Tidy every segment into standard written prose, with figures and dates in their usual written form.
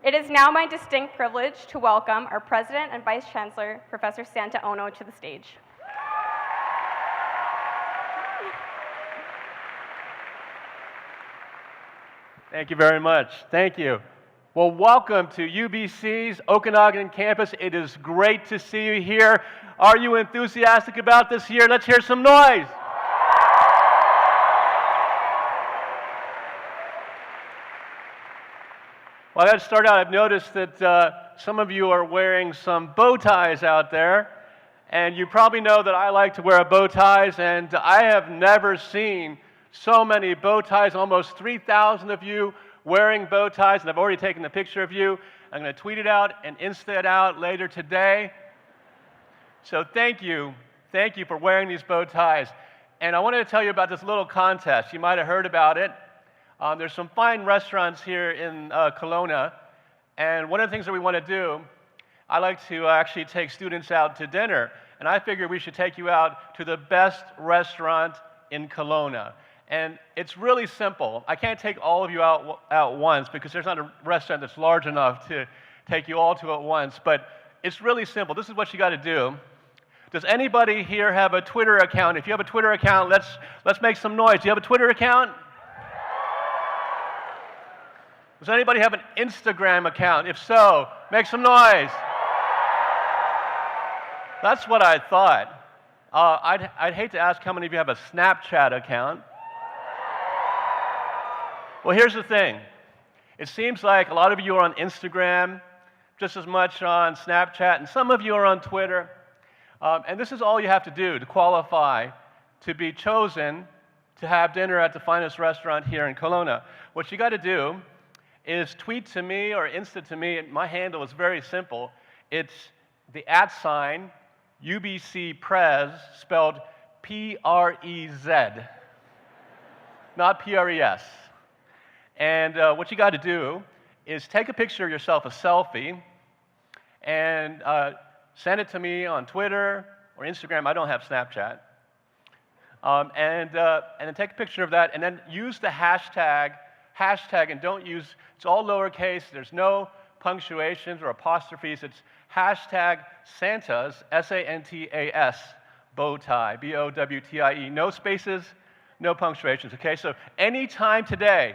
It is now my distinct privilege to welcome our President and Vice Chancellor, Professor Santa Ono, to the stage. Thank you very much. Thank you. Well, welcome to UBC's Okanagan campus. It is great to see you here. Are you enthusiastic about this year? Let's hear some noise. Well, I got to start out. I've noticed that some of you are wearing some bow ties out there, and you probably know that I like to wear bow ties, and I have never seen so many bow ties, almost 3,000 of you wearing bow ties, and I've already taken a picture of you. I'm going to tweet it out and Insta it out later today. So thank you for wearing these bow ties. And I wanted to tell you about this little contest. You might have heard about it. There's some fine restaurants here in Kelowna, and one of the things that we want to do, I like to actually take students out to dinner, and I figured we should take you out to the best restaurant in Kelowna. And it's really simple. I can't take all of you out at once because there's not a restaurant that's large enough to take you all to at once, but it's really simple. This is what you got to do. Does anybody here have a Twitter account? If you have a Twitter account, let's make some noise. Do you have a Twitter account? Does anybody have an Instagram account? If so, make some noise. That's what I thought. I'd hate to ask how many of you have a Snapchat account. Well, here's the thing. It seems like a lot of you are on Instagram, just as much on Snapchat, and some of you are on Twitter. And this is all you have to do to qualify to be chosen to have dinner at the finest restaurant here in Kelowna. What you got to do is tweet to me or Insta to me. My handle is very simple. It's the @ UBC Prez, spelled P-R-E-Z, not P-R-E-S. And what you got to do is take a picture of yourself, a selfie, and send it to me on Twitter or Instagram. I don't have Snapchat. And then take a picture of that, and then use the hashtag, and don't use, it's all lowercase, there's no punctuations or apostrophes, it's hashtag Santas, S-A-N-T-A-S, bow tie, B-O-W-T-I-E, no spaces, no punctuations, okay? So anytime today,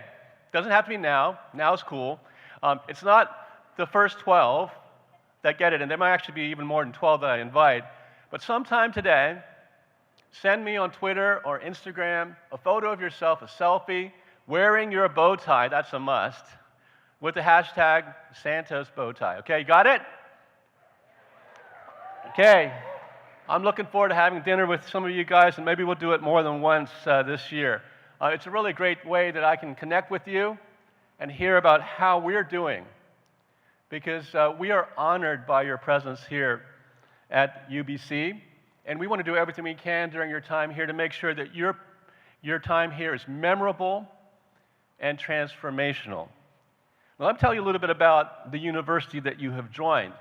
doesn't have to be now is cool. It's not the first 12 that get it, and there might actually be even more than 12 that I invite, but sometime today, send me on Twitter or Instagram a photo of yourself, a selfie, wearing your bow tie, that's a must, with the hashtag Santa's bow tie. Okay, you got it? Okay. I'm looking forward to having dinner with some of you guys, and maybe we'll do it more than once this year. It's a really great way that I can connect with you and hear about how we're doing, because we are honored by your presence here at UBC, and we want to do everything we can during your time here to make sure that your time here is memorable and transformational. Now, let me tell you a little bit about the university that you have joined.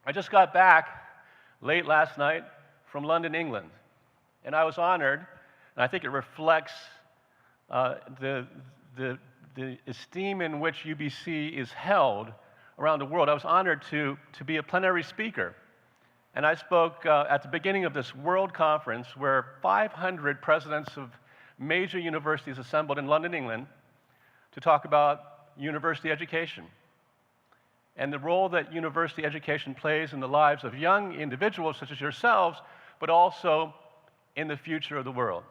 I just got back late last night from London, England, and I was honored, and I think it reflects the esteem in which UBC is held around the world. I was honored to be a plenary speaker, and I spoke at the beginning of this world conference where 500 presidents of major universities assembled in London, England, to talk about university education and the role that university education plays in the lives of young individuals such as yourselves, but also in the future of the world.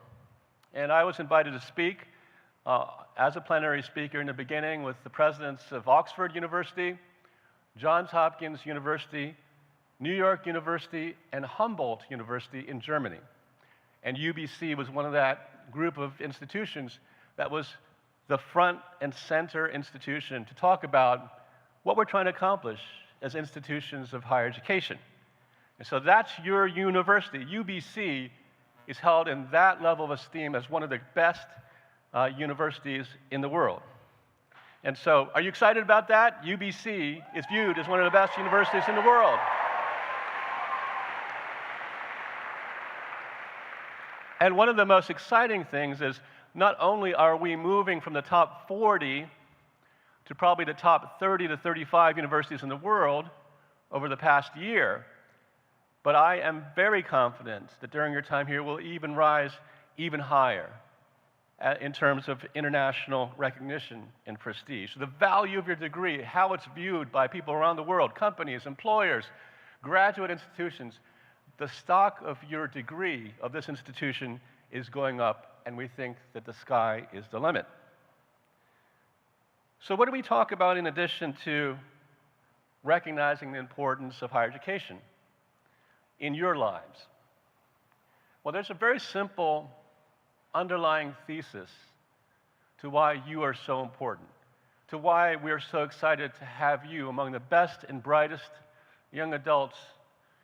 And I was invited to speak as a plenary speaker in the beginning with the presidents of Oxford University, Johns Hopkins University, New York University, and Humboldt University in Germany. And UBC was one of that group of institutions that was the front and center institution to talk about what we're trying to accomplish as institutions of higher education. And so that's your university. UBC is held in that level of esteem as one of the best universities in the world. And so, are you excited about that? UBC is viewed as one of the best universities in the world. And one of the most exciting things is not only are we moving from the top 40 to probably the top 30 to 35 universities in the world over the past year. But I am very confident that during your time here, we'll even rise even higher in terms of international recognition and prestige. So the value of your degree, how it's viewed by people around the world, companies, employers, graduate institutions, the stock of your degree of this institution is going up, and we think that the sky is the limit. So what do we talk about in addition to recognizing the importance of higher education in your lives? Well, there's a very simple underlying thesis to why you are so important, to why we're so excited to have you among the best and brightest young adults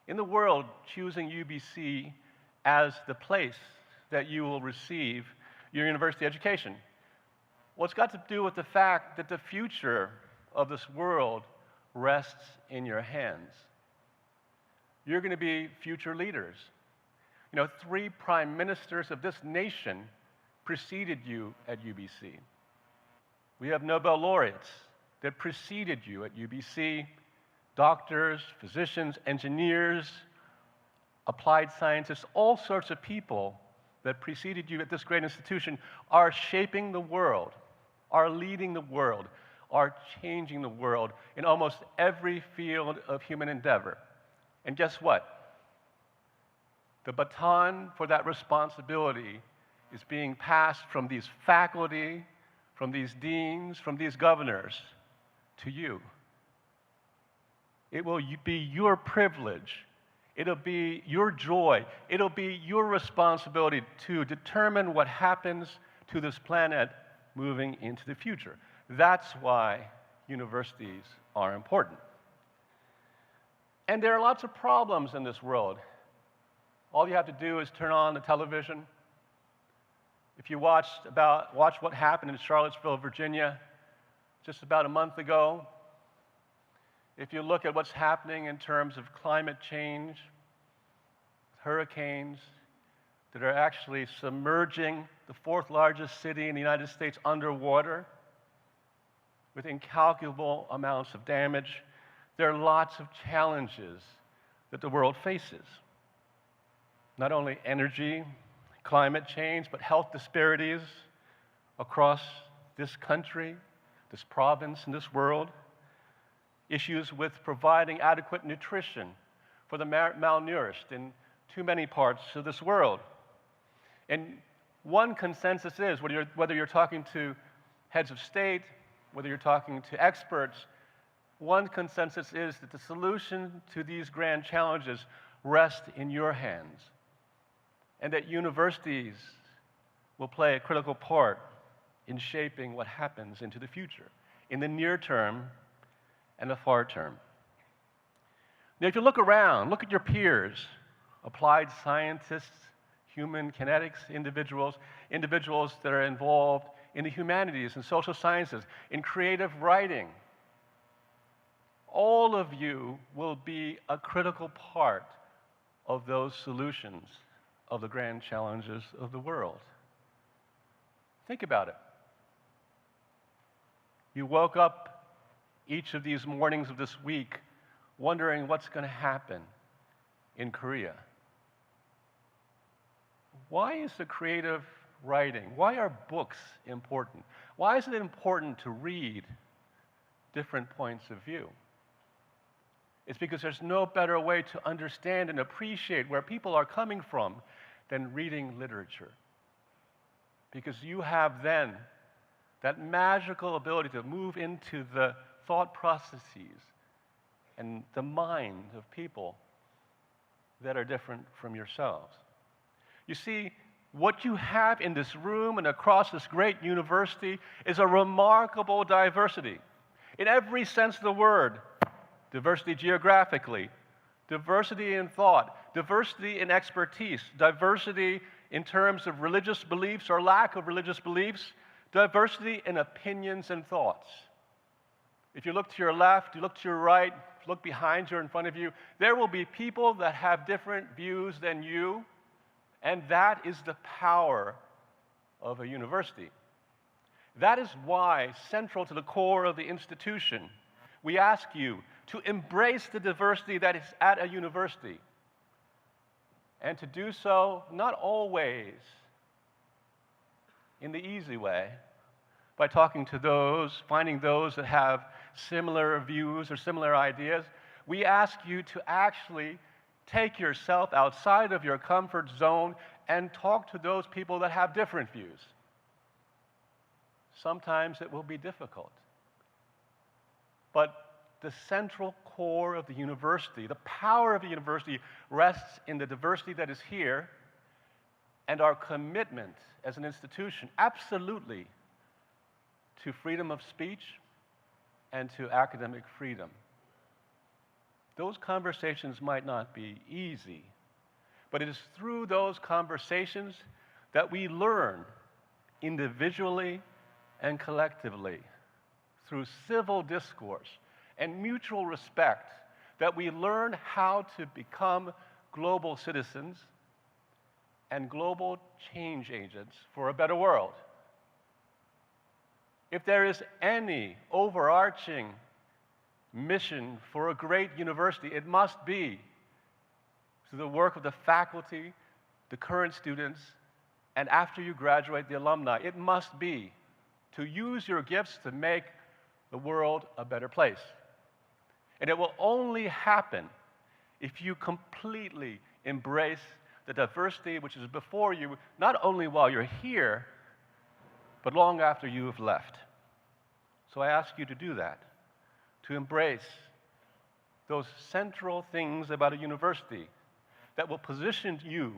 in the world choosing UBC as the place that you will receive your university education. Well, it's got to do with the fact that the future of this world rests in your hands. You're going to be future leaders. You know, 3 prime ministers of this nation preceded you at UBC. We have Nobel laureates that preceded you at UBC, doctors, physicians, engineers, applied scientists, all sorts of people that preceded you at this great institution are shaping the world, are leading the world, are changing the world in almost every field of human endeavor. And guess what? The baton for that responsibility is being passed from these faculty, from these deans, from these governors to you. It will be your privilege. It'll be your joy. It'll be your responsibility to determine what happens to this planet moving into the future. That's why universities are important. And there are lots of problems in this world. All you have to do is turn on the television. If you watch what happened in Charlottesville, Virginia, just about a month ago, if you look at what's happening in terms of climate change, hurricanes that are actually submerging the 4th largest city in the United States underwater with incalculable amounts of damage, there are lots of challenges that the world faces. Not only energy, climate change, but health disparities across this country, this province, and this world. Issues with providing adequate nutrition for the malnourished in too many parts of this world. And one consensus is, whether you're talking to heads of state, whether you're talking to experts, one consensus is that the solution to these grand challenges rest in your hands, and that universities will play a critical part in shaping what happens into the future, in the near term and the far term. Now, if you look around, look at your peers, applied scientists, human kinetics individuals that are involved in the humanities and social sciences, in creative writing. All of you will be a critical part of those solutions of the grand challenges of the world. Think about it. You woke up each of these mornings of this week wondering what's going to happen in Korea. Why is the creative writing, why are books important? Why is it important to read different points of view? It's because there's no better way to understand and appreciate where people are coming from than reading literature. Because you have then that magical ability to move into the thought processes and the mind of people that are different from yourselves. You see, what you have in this room and across this great university is a remarkable diversity. In every sense of the word, diversity geographically, diversity in thought, diversity in expertise, diversity in terms of religious beliefs or lack of religious beliefs, diversity in opinions and thoughts. If you look to your left, you look to your right, look behind you or in front of you, there will be people that have different views than you, and that is the power of a university. That is why, central to the core of the institution, we ask you to embrace the diversity that is at a university, and to do so not always in the easy way, by talking to those, finding those that have similar views or similar ideas. We ask you to actually take yourself outside of your comfort zone and talk to those people that have different views. Sometimes it will be difficult. But the central core of the university, the power of the university, rests in the diversity that is here and our commitment as an institution, absolutely, to freedom of speech and to academic freedom. Those conversations might not be easy, but it is through those conversations that we learn individually and collectively, through civil discourse and mutual respect, that we learn how to become global citizens and global change agents for a better world. If there is any overarching mission for a great university, it must be through the work of the faculty, the current students, and after you graduate, the alumni. It must be to use your gifts to make the world a better place. And it will only happen if you completely embrace the diversity which is before you, not only while you're here, but long after you have left. So I ask you to do that, to embrace those central things about a university that will position you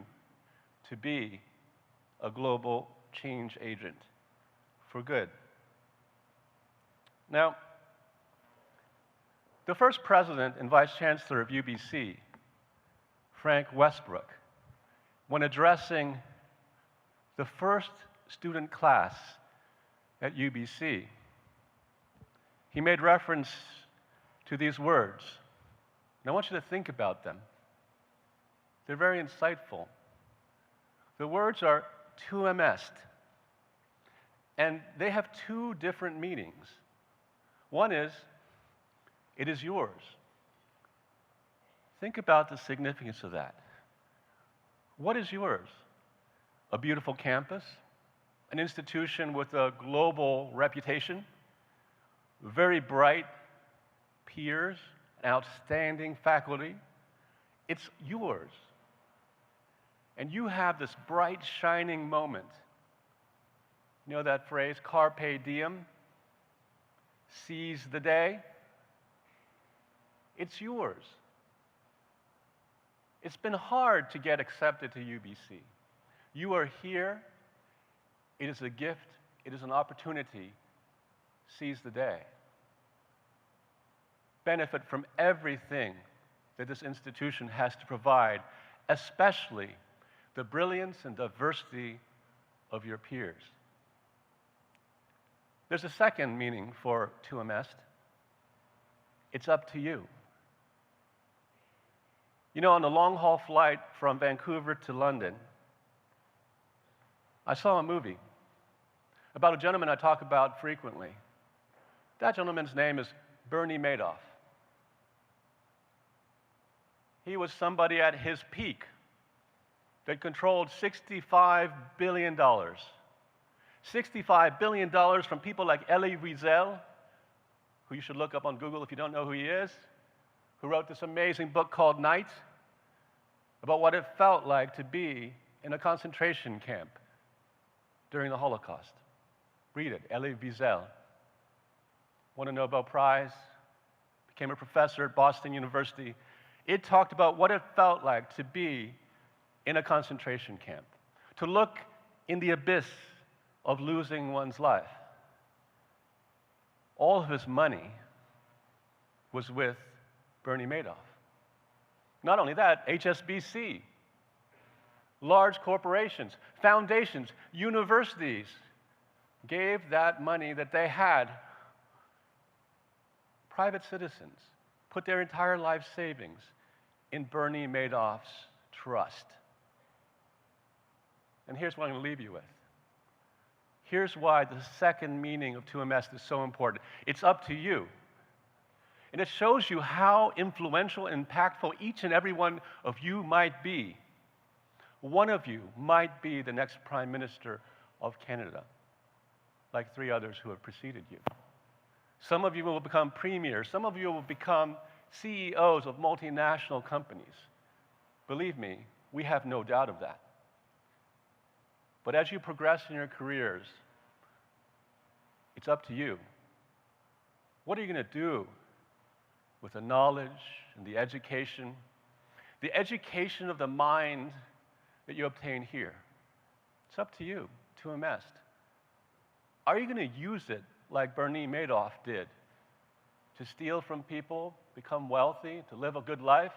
to be a global change agent for good. Now, the first president and vice chancellor of UBC, Frank Westbrook, when addressing the first student class at UBC, he made reference to these words. And I want you to think about them. They're very insightful. The words are tuum est, and they have two different meanings. One is, it is yours. Think about the significance of that. What is yours? A beautiful campus, an institution with a global reputation, very bright peers, outstanding faculty. It's yours. And you have this bright, shining moment. You know that phrase, carpe diem? Seize the day? It's yours. It's been hard to get accepted to UBC. You are here. It is a gift. It is an opportunity. Seize the day. Benefit from everything that this institution has to provide, especially the brilliance and diversity of your peers. There's a second meaning for tuum est. It's up to you. You know, on the long-haul flight from Vancouver to London, I saw a movie about a gentleman I talk about frequently. That gentleman's name is Bernie Madoff. He was somebody at his peak that controlled $65 billion. $65 billion from people like Elie Wiesel, who you should look up on Google if you don't know who he is, who wrote this amazing book called Night, about what it felt like to be in a concentration camp during the Holocaust. Read it, Elie Wiesel. Won a Nobel Prize, became a professor at Boston University. It talked about what it felt like to be in a concentration camp, to look in the abyss of losing one's life. All of his money was with Bernie Madoff. Not only that, HSBC, large corporations, foundations, universities gave that money that they had. Private citizens put their entire life savings in Bernie Madoff's trust. And here's what I'm going to leave you with. Here's why the second meaning of 2MS is so important. It's up to you. And it shows you how influential and impactful each and every one of you might be. One of you might be the next Prime Minister of Canada, like 3 others who have preceded you. Some of you will become premiers. Some of you will become CEOs of multinational companies. Believe me, we have no doubt of that. But as you progress in your careers, it's up to you. What are you going to do with the knowledge and the education of the mind that you obtain here? It's up to you, to invest. Are you going to use it like Bernie Madoff did, to steal from people, become wealthy, to live a good life?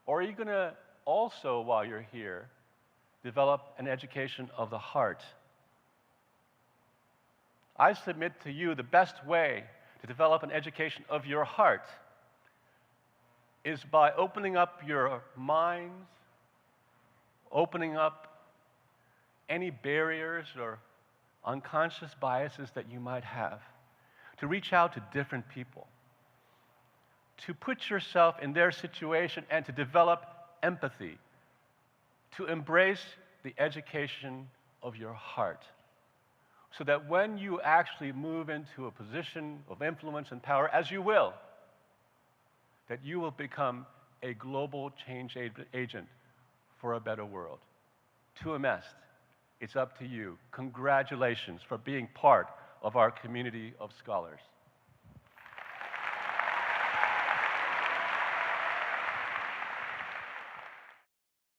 Or are you going to also, while you're here, develop an education of the heart? I submit to you the best way to develop an education of your heart is by opening up your minds, opening up any barriers or unconscious biases that you might have, to reach out to different people, to put yourself in their situation and to develop empathy, to embrace the education of your heart, so that when you actually move into a position of influence and power, as you will, that you will become a global change agent for a better world. To it's up to you. Congratulations for being part of our community of scholars.